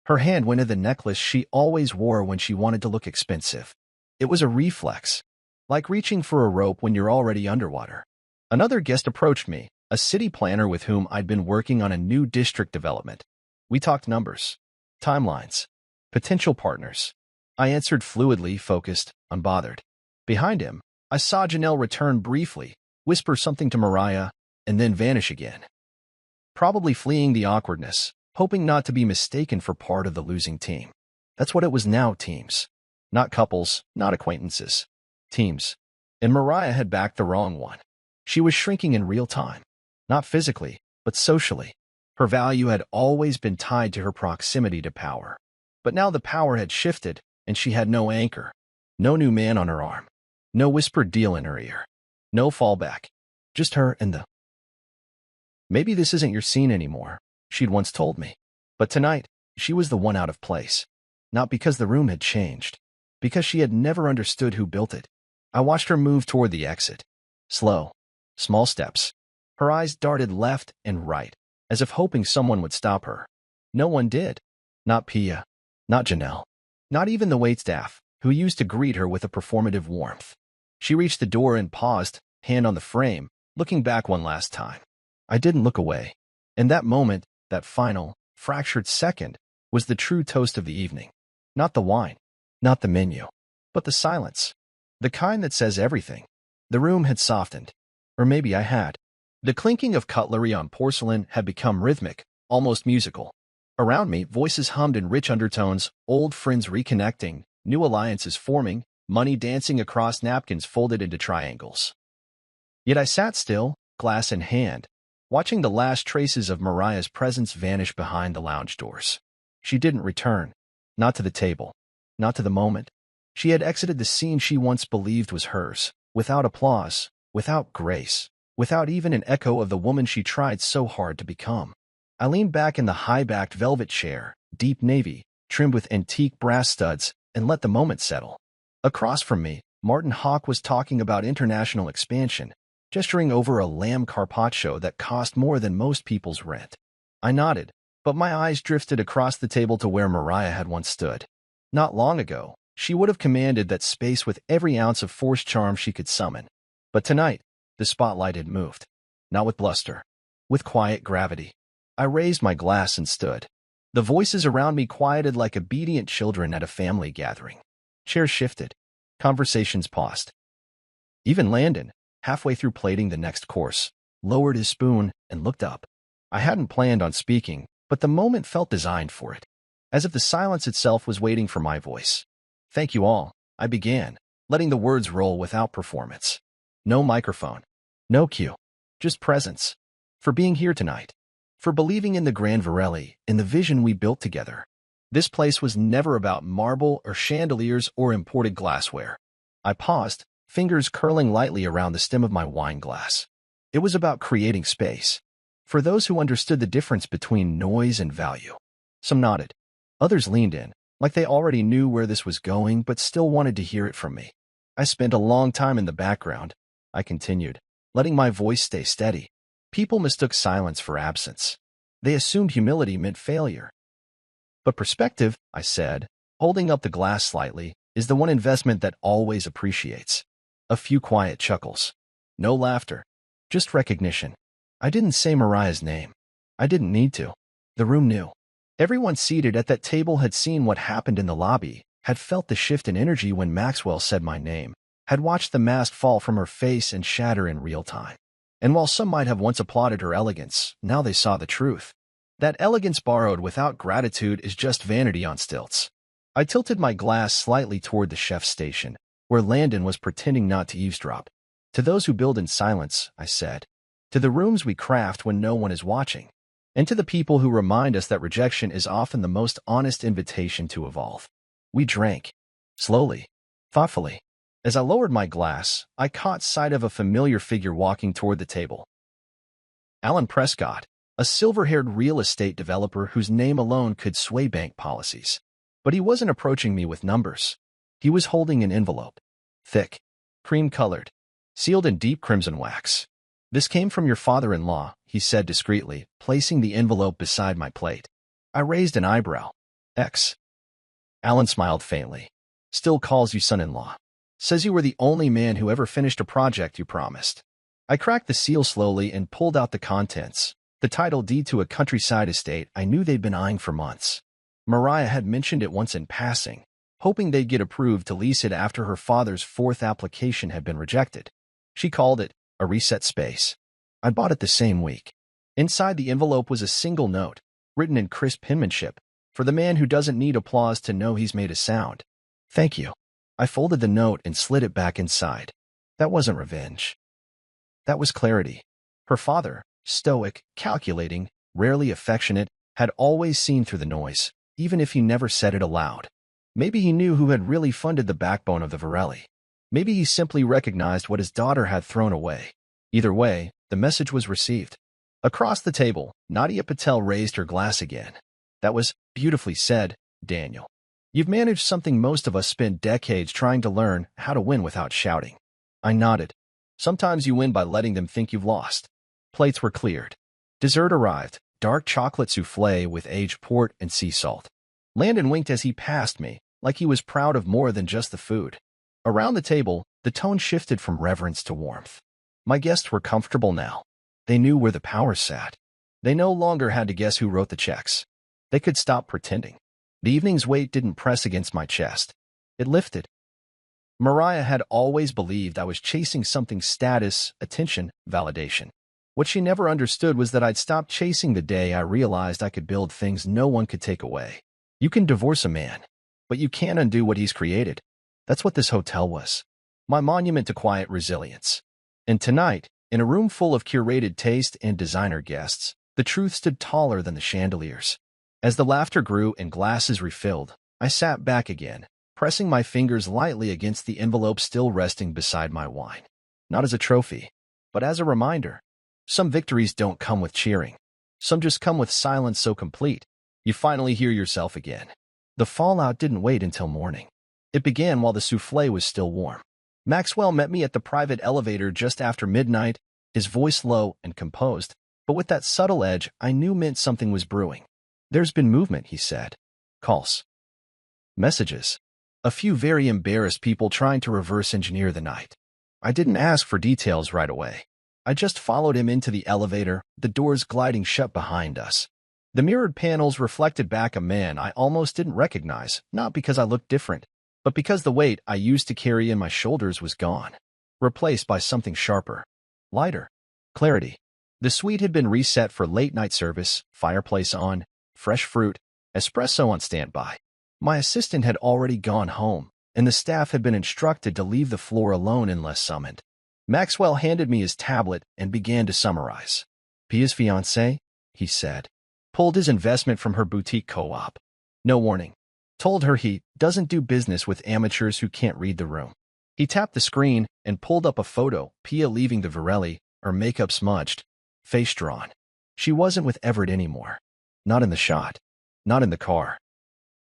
Her hand went to the necklace she always wore when she wanted to look expensive. It was a reflex, like reaching for a rope when you're already underwater. Another guest approached me, a city planner with whom I'd been working on a new district development. We talked numbers, timelines, potential partners. I answered fluidly, focused, unbothered. Behind him, I saw Janelle return briefly, whisper something to Mariah, and then vanish again. Probably fleeing the awkwardness, hoping not to be mistaken for part of the losing team. That's what it was now, teams. Not couples, not acquaintances. Teams. And Mariah had backed the wrong one. She was shrinking in real time. Not physically, but socially. Her value had always been tied to her proximity to power. But now the power had shifted, and she had no anchor. No new man on her arm. No whispered deal in her ear. No fallback. Just her and the... "Maybe this isn't your scene anymore," she'd once told me. But tonight, she was the one out of place. Not because the room had changed. Because she had never understood who built it. I watched her move toward the exit. Slow. Small steps. Her eyes darted left and right, as if hoping someone would stop her. No one did. Not Pia. Not Janelle. Not even the waitstaff, who used to greet her with a performative warmth. She reached the door and paused, hand on the frame, looking back one last time. I didn't look away. And that moment, that final, fractured second, was the true toast of the evening. Not the wine. Not the menu. But the silence. The kind that says everything. The room had softened. Or maybe I had. The clinking of cutlery on porcelain had become rhythmic, almost musical. Around me, voices hummed in rich undertones, old friends reconnecting, new alliances forming, money dancing across napkins folded into triangles. Yet I sat still, glass in hand, watching the last traces of Mariah's presence vanish behind the lounge doors. She didn't return. Not to the table. Not to the moment. She had exited the scene she once believed was hers, without applause, without grace, without even an echo of the woman she tried so hard to become. I leaned back in the high-backed velvet chair, deep navy, trimmed with antique brass studs, and let the moment settle. Across from me, Martin Hawk was talking about international expansion, gesturing over a lamb carpaccio that cost more than most people's rent. I nodded, but my eyes drifted across the table to where Mariah had once stood. Not long ago, she would have commanded that space with every ounce of forced charm she could summon. But tonight, the spotlight had moved. Not with bluster. With quiet gravity. I raised my glass and stood. The voices around me quieted like obedient children at a family gathering. Chairs shifted. Conversations paused. Even Landon, halfway through plating the next course, lowered his spoon and looked up. I hadn't planned on speaking, but the moment felt designed for it, as if the silence itself was waiting for my voice. "Thank you all," I began, letting the words roll without performance. No microphone. No cue. Just presence. For being here tonight. For believing in the Grand Varelli, in the vision we built together. This place was never about marble or chandeliers or imported glassware. I paused, fingers curling lightly around the stem of my wine glass. It was about creating space. For those who understood the difference between noise and value. Some nodded. Others leaned in, like they already knew where this was going but still wanted to hear it from me. I spent a long time in the background, I continued, letting my voice stay steady. People mistook silence for absence. They assumed humility meant failure. But perspective, I said, holding up the glass slightly, is the one investment that always appreciates. A few quiet chuckles. No laughter. Just recognition. I didn't say Mariah's name. I didn't need to. The room knew. Everyone seated at that table had seen what happened in the lobby, had felt the shift in energy when Maxwell said my name, had watched the mask fall from her face and shatter in real time. And while some might have once applauded her elegance, now they saw the truth. That elegance borrowed without gratitude is just vanity on stilts. I tilted my glass slightly toward the chef's station, where Landon was pretending not to eavesdrop. To those who build in silence, I said. To the rooms we craft when no one is watching. And to the people who remind us that rejection is often the most honest invitation to evolve. We drank. Slowly. Thoughtfully. As I lowered my glass, I caught sight of a familiar figure walking toward the table. Alan Prescott, a silver-haired real estate developer whose name alone could sway bank policies. But he wasn't approaching me with numbers. He was holding an envelope. Thick. Cream-colored. Sealed in deep crimson wax. "This came from your father-in-law," he said discreetly, placing the envelope beside my plate. I raised an eyebrow. X. Alan smiled faintly. "Still calls you son-in-law. Says you were the only man who ever finished a project you promised." I cracked the seal slowly and pulled out the contents. The title deed to a countryside estate I knew they'd been eyeing for months. Mariah had mentioned it once in passing, hoping they'd get approved to lease it after her father's fourth application had been rejected. She called it a reset space. I bought it the same week. Inside the envelope was a single note, written in crisp penmanship, for the man who doesn't need applause to know he's made a sound. "Thank you." I folded the note and slid it back inside. That wasn't revenge. That was clarity. Her father, stoic, calculating, rarely affectionate, had always seen through the noise, even if he never said it aloud. Maybe he knew who had really funded the backbone of the Varelli. Maybe he simply recognized what his daughter had thrown away. Either way, the message was received. Across the table, Nadia Patel raised her glass again. "That was beautifully said, Daniel. You've managed something most of us spend decades trying to learn, how to win without shouting." I nodded. Sometimes you win by letting them think you've lost. Plates were cleared. Dessert arrived, dark chocolate souffle with aged port and sea salt. Landon winked as he passed me, like he was proud of more than just the food. Around the table, the tone shifted from reverence to warmth. My guests were comfortable now. They knew where the power sat. They no longer had to guess who wrote the checks. They could stop pretending. The evening's weight didn't press against my chest. It lifted. Mariah had always believed I was chasing something: status, attention, validation. What she never understood was that I'd stopped chasing the day I realized I could build things no one could take away. You can divorce a man, but you can't undo what he's created. That's what this hotel was. My monument to quiet resilience. And tonight, in a room full of curated taste and designer guests, the truth stood taller than the chandeliers. As the laughter grew and glasses refilled, I sat back again, pressing my fingers lightly against the envelope still resting beside my wine. Not as a trophy, but as a reminder. Some victories don't come with cheering. Some just come with silence so complete, you finally hear yourself again. The fallout didn't wait until morning. It began while the souffle was still warm. Maxwell met me at the private elevator just after midnight, his voice low and composed, but with that subtle edge I knew meant something was brewing. "There's been movement," he said. "Calls. Messages. A few very embarrassed people trying to reverse engineer the night." I didn't ask for details right away. I just followed him into the elevator, the doors gliding shut behind us. The mirrored panels reflected back a man I almost didn't recognize, not because I looked different, but because the weight I used to carry in my shoulders was gone, replaced by something sharper, lighter, clarity. The suite had been reset for late-night service, fireplace on, fresh fruit, espresso on standby. My assistant had already gone home, and the staff had been instructed to leave the floor alone unless summoned. Maxwell handed me his tablet and began to summarize. Pia's fiancé, he said, pulled his investment from her boutique co-op. No warning. Told her he doesn't do business with amateurs who can't read the room. He tapped the screen and pulled up a photo, Pia leaving the Varelli, her makeup smudged, face drawn. She wasn't with Everett anymore. Not in the shot. Not in the car.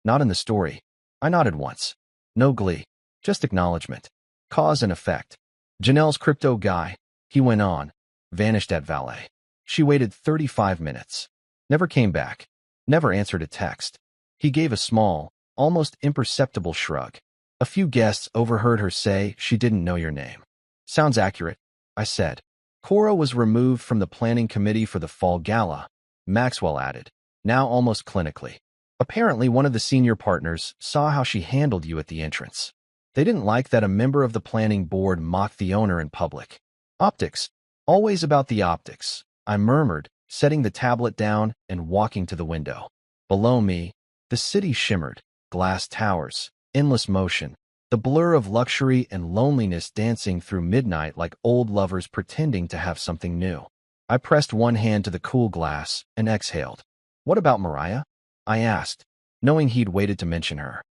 Not in the story. I nodded once. No glee. Just acknowledgement. Cause and effect. Janelle's crypto guy, he went on, vanished at valet. She waited 35 minutes. Never came back. Never answered a text. He gave a small, almost imperceptible shrug. A few guests overheard her say she didn't know your name. Sounds accurate, I said. Cora was removed from the planning committee for the fall gala, Maxwell added, now almost clinically. Apparently one of the senior partners saw how she handled you at the entrance. They didn't like that a member of the planning board mocked the owner in public. Optics. Always about the optics, I murmured, setting the tablet down and walking to the window. Below me, the city shimmered, glass towers, endless motion, the blur of luxury and loneliness dancing through midnight like old lovers pretending to have something new. I pressed one hand to the cool glass and exhaled. What about Mariah? I asked, knowing he'd waited to mention her.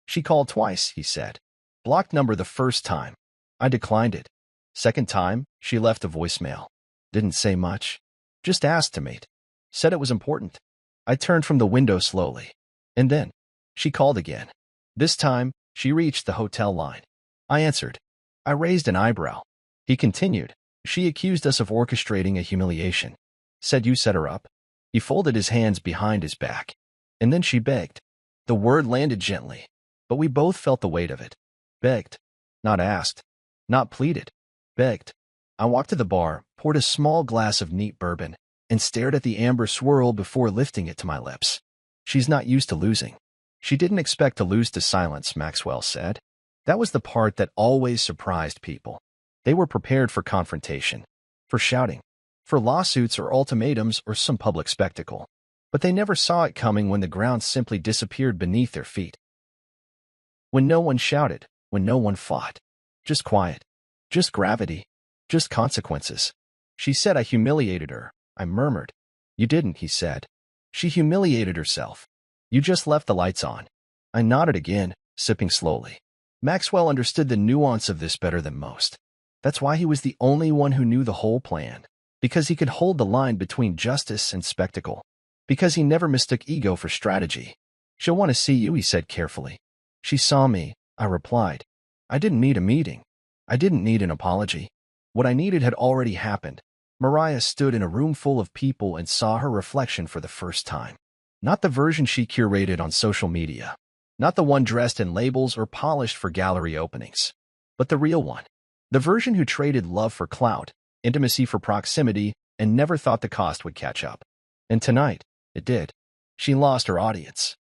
She called twice, he said. Blocked number the first time. I declined it. Second time, she left a voicemail. Didn't say much. Just asked to meet. Said it was important. I turned from the window slowly. And then, she called again. This time, she reached the hotel line. I answered. I raised an eyebrow. He continued. She accused us of orchestrating a humiliation. Said you set her up. He folded his hands behind his back. And then she begged. The word landed gently, but we both felt the weight of it. Begged. Not asked. Not pleaded. Begged. I walked to the bar, poured a small glass of neat bourbon, and stared at the amber swirl before lifting it to my lips. She's not used to losing. She didn't expect to lose to silence, Maxwell said. That was the part that always surprised people. They were prepared for confrontation, for shouting, for lawsuits or ultimatums or some public spectacle. But they never saw it coming when the ground simply disappeared beneath their feet. When no one shouted, when no one fought. Just quiet. Just gravity. Just consequences. She said I humiliated her. I murmured. You didn't, he said. She humiliated herself. You just left the lights on. I nodded again, sipping slowly. Maxwell understood the nuance of this better than most. That's why he was the only one who knew the whole plan. Because he could hold the line between justice and spectacle. Because he never mistook ego for strategy. She'll want to see you, he said carefully. She saw me, I replied. I didn't need a meeting. I didn't need an apology. What I needed had already happened. Mariah stood in a room full of people and saw her reflection for the first time. Not the version she curated on social media. Not the one dressed in labels or polished for gallery openings. But the real one. The version who traded love for clout, intimacy for proximity, and never thought the cost would catch up. And tonight, it did. She lost her audience.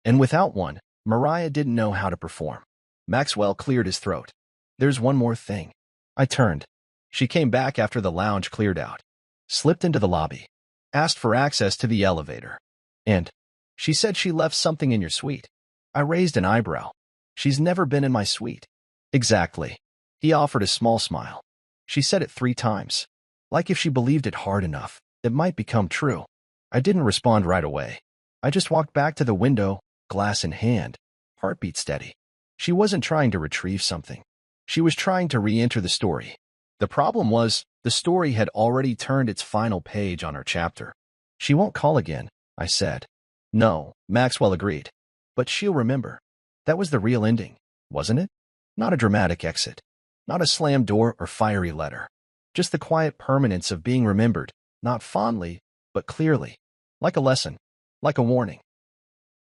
And without one, Mariah didn't know how to perform. Maxwell cleared his throat. There's one more thing. I turned. She came back after the lounge cleared out. Slipped into the lobby. Asked for access to the elevator. And she said she left something in your suite. I raised an eyebrow. She's never been in my suite. Exactly. He offered a small smile. She said it 3 times. Like if she believed it hard enough, it might become true. I didn't respond right away. I just walked back to the window, glass in hand, heartbeat steady. She wasn't trying to retrieve something. She was trying to re-enter the story. The problem was, the story had already turned its final page on her chapter. She won't call again, I said. No, Maxwell agreed. But she'll remember. That was the real ending, wasn't it? Not a dramatic exit. Not a slammed door or fiery letter. Just the quiet permanence of being remembered, not fondly, but clearly. Like a lesson. Like a warning.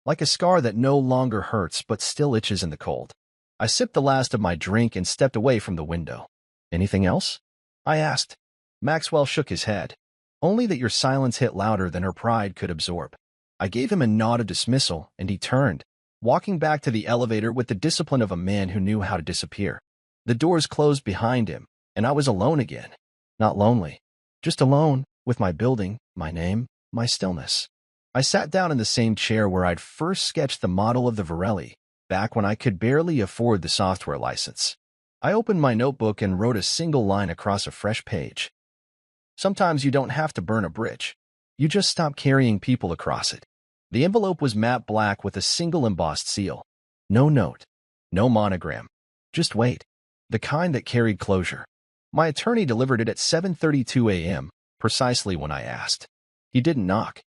Like a scar that no longer hurts but still itches in the cold. I sipped the last of my drink and stepped away from the window. Anything else? I asked. Maxwell shook his head. only that your silence hit louder than her pride could absorb. I gave him a nod of dismissal, and he turned, walking back to the elevator with the discipline of a man who knew how to disappear. The doors closed behind him, and I was alone again. Not lonely, just alone, with my building, my name, my stillness. I sat down in the same chair where I'd first sketched the model of the Varelli, back when I could barely afford the software license. I opened my notebook and wrote a single line across a fresh page. Sometimes you don't have to burn a bridge. You just stop carrying people across it. The envelope was matte black with a single embossed seal. No note. No monogram. Just wait. The kind that carried closure. My attorney delivered it at 7:32 a.m., precisely when I asked. He didn't knock.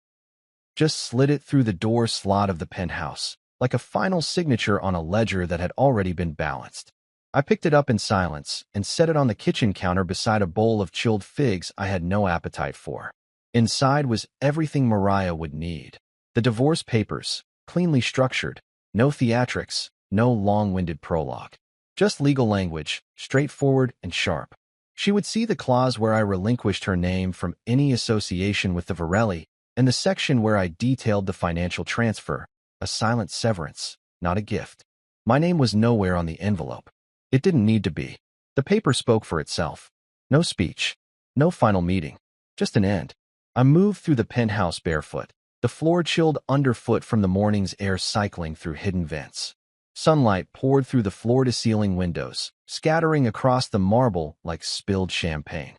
Just slid it through the door slot of the penthouse, like a final signature on a ledger that had already been balanced. I picked it up in silence and set it on the kitchen counter beside a bowl of chilled figs I had no appetite for. Inside was everything Mariah would need. The divorce papers, cleanly structured, no theatrics, no long-winded prologue. Just legal language, straightforward and sharp. She would see the clause where I relinquished her name from any association with the Varelli, and the section where I detailed the financial transfer, a silent severance, not a gift. My name was nowhere on the envelope. It didn't need to be. The paper spoke for itself. No speech. No final meeting. Just an end. I moved through the penthouse barefoot, the floor chilled underfoot from the morning's air cycling through hidden vents. Sunlight poured through the floor-to-ceiling windows, scattering across the marble like spilled champagne.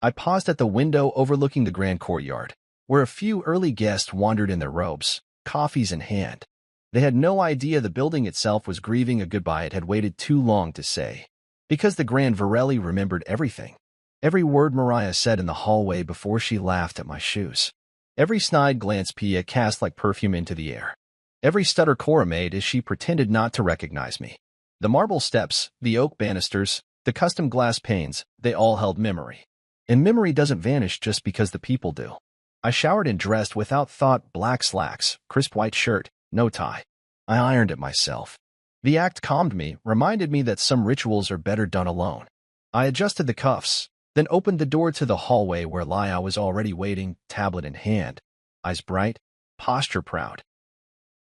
I paused at the window overlooking the grand courtyard, where a few early guests wandered in their robes, coffees in hand. They had no idea the building itself was grieving a goodbye it had waited too long to say. Because the Grand Varelli remembered everything. Every word Mariah said in the hallway before she laughed at my shoes. Every snide glance Pia cast like perfume into the air. Every stutter Cora made as she pretended not to recognize me. The marble steps, the oak banisters, the custom glass panes, they all held memory. And memory doesn't vanish just because the people do. I showered and dressed without thought, black slacks, crisp white shirt, no tie. I ironed it myself. The act calmed me, reminded me that some rituals are better done alone. I adjusted the cuffs, then opened the door to the hallway where Laya was already waiting, tablet in hand, eyes bright, posture proud.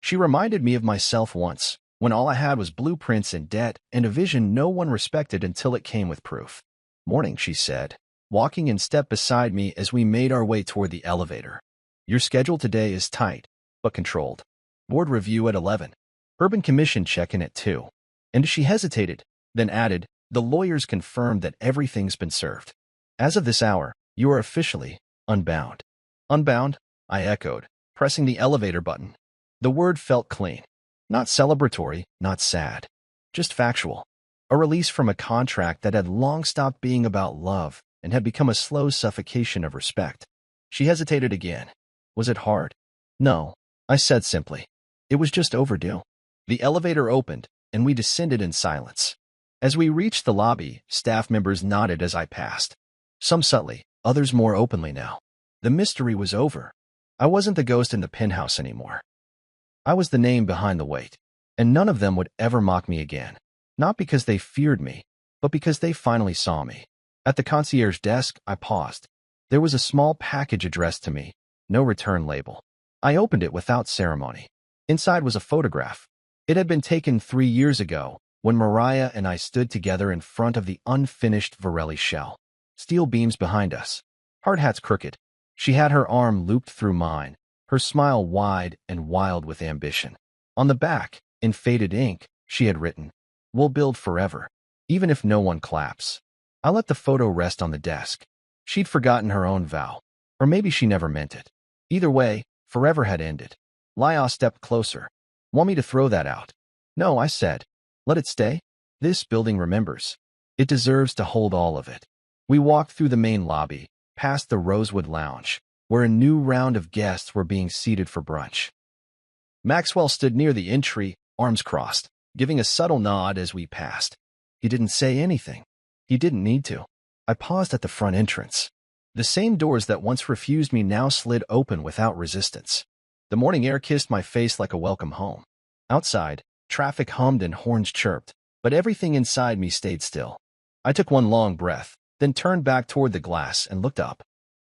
She reminded me of myself once, when all I had was blueprints and debt and a vision no one respected until it came with proof. "Morning," she said, walking in step beside me as we made our way toward the elevator. "Your schedule today is tight, but controlled. Board review at 11. Urban Commission check-in at 2. And she hesitated, then added, "The lawyers confirmed that everything's been served. As of this hour, you are officially unbound." "Unbound?" I echoed, pressing the elevator button. The word felt clean. Not celebratory, not sad. Just factual. A release from a contract that had long stopped being about love and had become a slow suffocation of respect. She hesitated again. Was it hard? No, I said simply. It was just overdue. The elevator opened, and we descended in silence. As we reached the lobby, staff members nodded as I passed. Some subtly, others more openly now. The mystery was over. I wasn't the ghost in the penthouse anymore. I was the name behind the wait, and none of them would ever mock me again. Not because they feared me, but because they finally saw me. At the concierge desk, I paused. There was a small package addressed to me, no return label. I opened it without ceremony. Inside was a photograph. It had been taken 3 years ago, when Mariah and I stood together in front of the unfinished Varelli shell. Steel beams behind us. Hard hats crooked. She had her arm looped through mine, her smile wide and wild with ambition. On the back, in faded ink, she had written, "We'll build forever, even if no one claps." I let the photo rest on the desk. She'd forgotten her own vow, or maybe she never meant it. Either way, forever had ended. Laya stepped closer. "Want me to throw that out?" "No," I said. "Let it stay. This building remembers. It deserves to hold all of it." We walked through the main lobby, past the Rosewood Lounge, where a new round of guests were being seated for brunch. Maxwell stood near the entry, arms crossed, giving a subtle nod as we passed. He didn't say anything. He didn't need to. I paused at the front entrance. The same doors that once refused me now slid open without resistance. The morning air kissed my face like a welcome home. Outside, traffic hummed and horns chirped, but everything inside me stayed still. I took one long breath, then turned back toward the glass and looked up.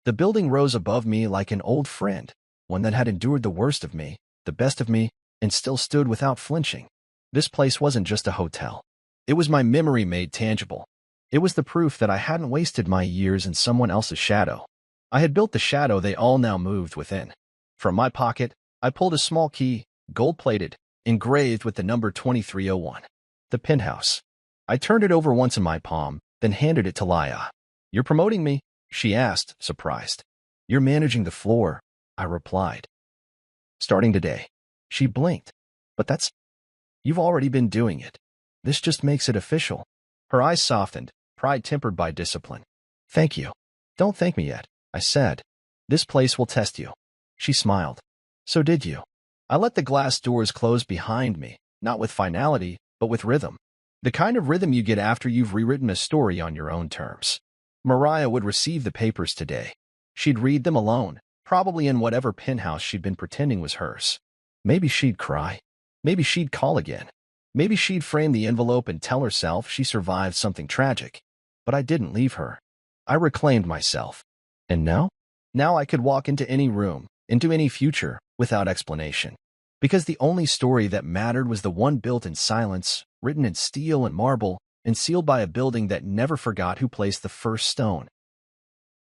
The building rose above me like an old friend, one that had endured the worst of me, the best of me, and still stood without flinching. This place wasn't just a hotel. It was my memory made tangible. It was the proof that I hadn't wasted my years in someone else's shadow. I had built the shadow they all now moved within. From my pocket, I pulled a small key, gold-plated, engraved with the number 2301. The penthouse. I turned it over once in my palm, then handed it to Laya. "You're promoting me?" she asked, surprised. "You're managing the floor," I replied. "Starting today." She blinked. "But you've already been doing it. This just makes it official." Her eyes softened, pride tempered by discipline. "Thank you." "Don't thank me yet," I said. "This place will test you." She smiled. "So did you." I let the glass doors close behind me, not with finality, but with rhythm. The kind of rhythm you get after you've rewritten a story on your own terms. Mariah would receive the papers today. She'd read them alone, probably in whatever penthouse she'd been pretending was hers. Maybe she'd cry. Maybe she'd call again. Maybe she'd frame the envelope and tell herself she survived something tragic. But I didn't leave her. I reclaimed myself. And now? Now I could walk into any room, into any future, without explanation. Because the only story that mattered was the one built in silence, written in steel and marble, and sealed by a building that never forgot who placed the first stone.